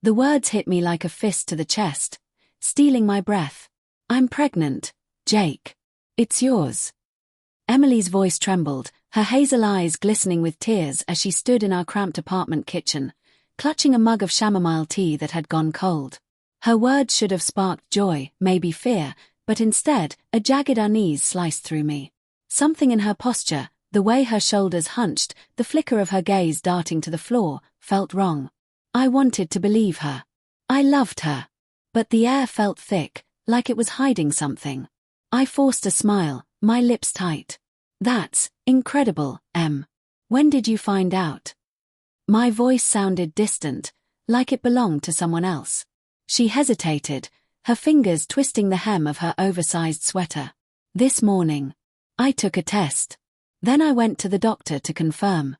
The words hit me like a fist to the chest, stealing my breath. I'm pregnant, Jake. It's yours. Emily's voice trembled, her hazel eyes glistening with tears as she stood in our cramped apartment kitchen, clutching a mug of chamomile tea that had gone cold. Her words should have sparked joy, maybe fear, but instead, a jagged unease sliced through me. Something in her posture, the way her shoulders hunched, the flicker of her gaze darting to the floor, felt wrong. I wanted to believe her. I loved her. But the air felt thick, like it was hiding something. I forced a smile, my lips tight. That's incredible, Em. When did you find out? My voice sounded distant, like it belonged to someone else. She hesitated, her fingers twisting the hem of her oversized sweater. This morning. I took a test. Then I went to the doctor to confirm.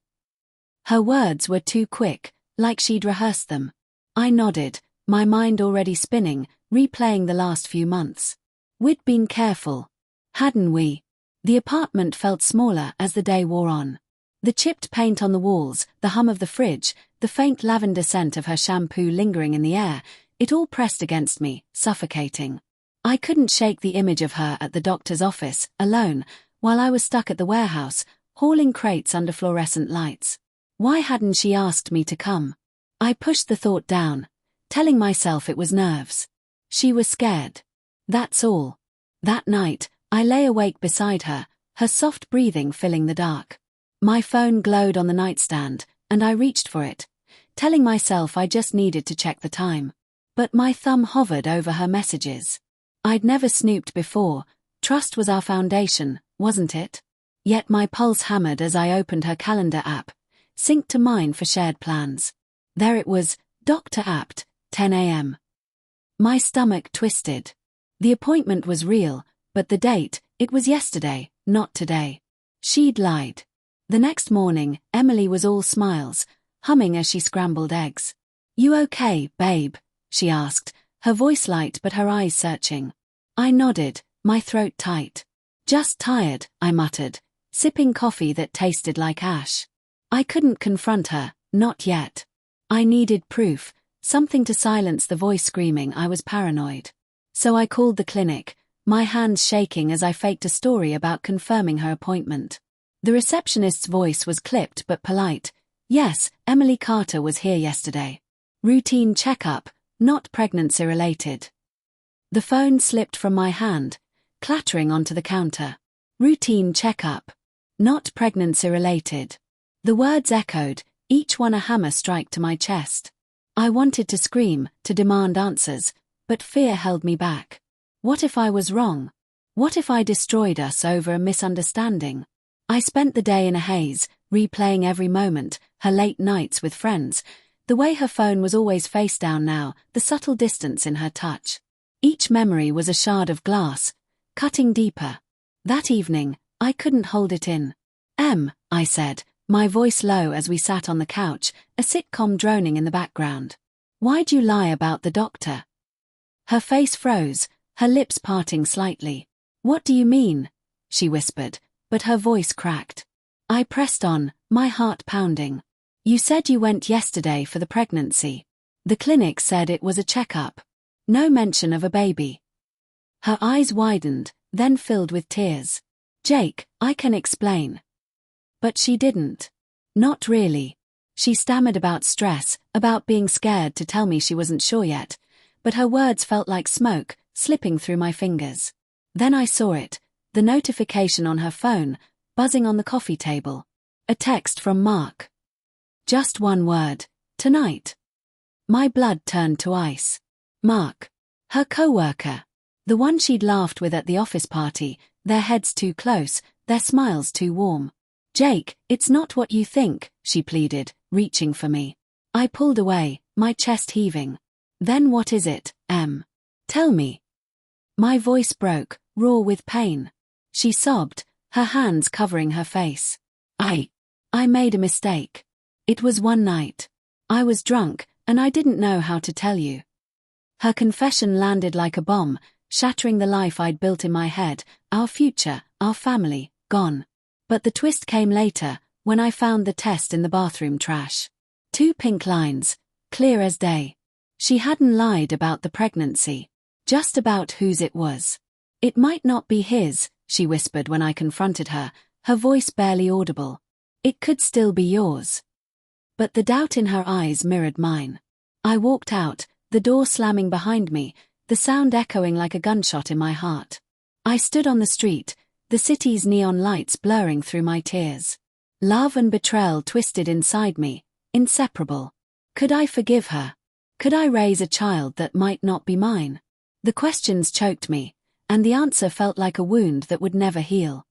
Her words were too quick, like she'd rehearsed them. I nodded, my mind already spinning, replaying the last few months. We'd been careful, hadn't we? The apartment felt smaller as the day wore on. The chipped paint on the walls, the hum of the fridge, the faint lavender scent of her shampoo lingering in the air, it all pressed against me, suffocating. I couldn't shake the image of her at the doctor's office, alone, while I was stuck at the warehouse, hauling crates under fluorescent lights. Why hadn't she asked me to come? I pushed the thought down, telling myself it was nerves. She was scared. That's all. That night, I lay awake beside her, her soft breathing filling the dark. My phone glowed on the nightstand, and I reached for it, telling myself I just needed to check the time. But my thumb hovered over her messages. I'd never snooped before. Trust was our foundation, wasn't it? Yet my pulse hammered as I opened her calendar app, synced to mine for shared plans. There it was, Dr. Apt, 10 a.m. My stomach twisted. The appointment was real, but the date, it was yesterday, not today. She'd lied. The next morning, Emily was all smiles, humming as she scrambled eggs. You okay, babe? She asked, her voice light but her eyes searching. I nodded, my throat tight. Just tired, I muttered, sipping coffee that tasted like ash. I couldn't confront her, not yet. I needed proof, something to silence the voice screaming I was paranoid. So I called the clinic, my hands shaking as I faked a story about confirming her appointment. The receptionist's voice was clipped but polite. Yes, Emily Carter was here yesterday. Routine checkup, not pregnancy-related. The phone slipped from my hand, clattering onto the counter. Routine checkup, not pregnancy-related. The words echoed, each one a hammer strike to my chest. I wanted to scream, to demand answers, but fear held me back. What if I was wrong? What if I destroyed us over a misunderstanding? I spent the day in a haze, replaying every moment, her late nights with friends, the way her phone was always face down now, the subtle distance in her touch. Each memory was a shard of glass, cutting deeper. That evening, I couldn't hold it in. I said, my voice low as we sat on the couch, a sitcom droning in the background. Why'd you lie about the doctor? Her face froze, her lips parting slightly. What do you mean? She whispered, but her voice cracked. I pressed on, my heart pounding. You said you went yesterday for the pregnancy. The clinic said it was a checkup. No mention of a baby. Her eyes widened, then filled with tears. Jake, I can explain. But she didn't. Not really. She stammered about stress, about being scared to tell me she wasn't sure yet, but her words felt like smoke, slipping through my fingers. Then I saw it, the notification on her phone, buzzing on the coffee table. A text from Mark. Just one word, tonight. My blood turned to ice. Mark. Her coworker. The one she'd laughed with at the office party, their heads too close, their smiles too warm. Jake, it's not what you think, she pleaded, reaching for me. I pulled away, my chest heaving. Then what is it, Em? Tell me. My voice broke, raw with pain. She sobbed, her hands covering her face. I made a mistake. It was one night. I was drunk, and I didn't know how to tell you. Her confession landed like a bomb, shattering the life I'd built in my head, our future, our family, gone. But the twist came later, when I found the test in the bathroom trash. 2 pink lines, clear as day. She hadn't lied about the pregnancy, just about whose it was. It might not be his, she whispered when I confronted her, her voice barely audible. It could still be yours. But the doubt in her eyes mirrored mine. I walked out, the door slamming behind me, the sound echoing like a gunshot in my heart. I stood on the street, the city's neon lights blurring through my tears. Love and betrayal twisted inside me, inseparable. Could I forgive her? Could I raise a child that might not be mine? The questions choked me, and the answer felt like a wound that would never heal.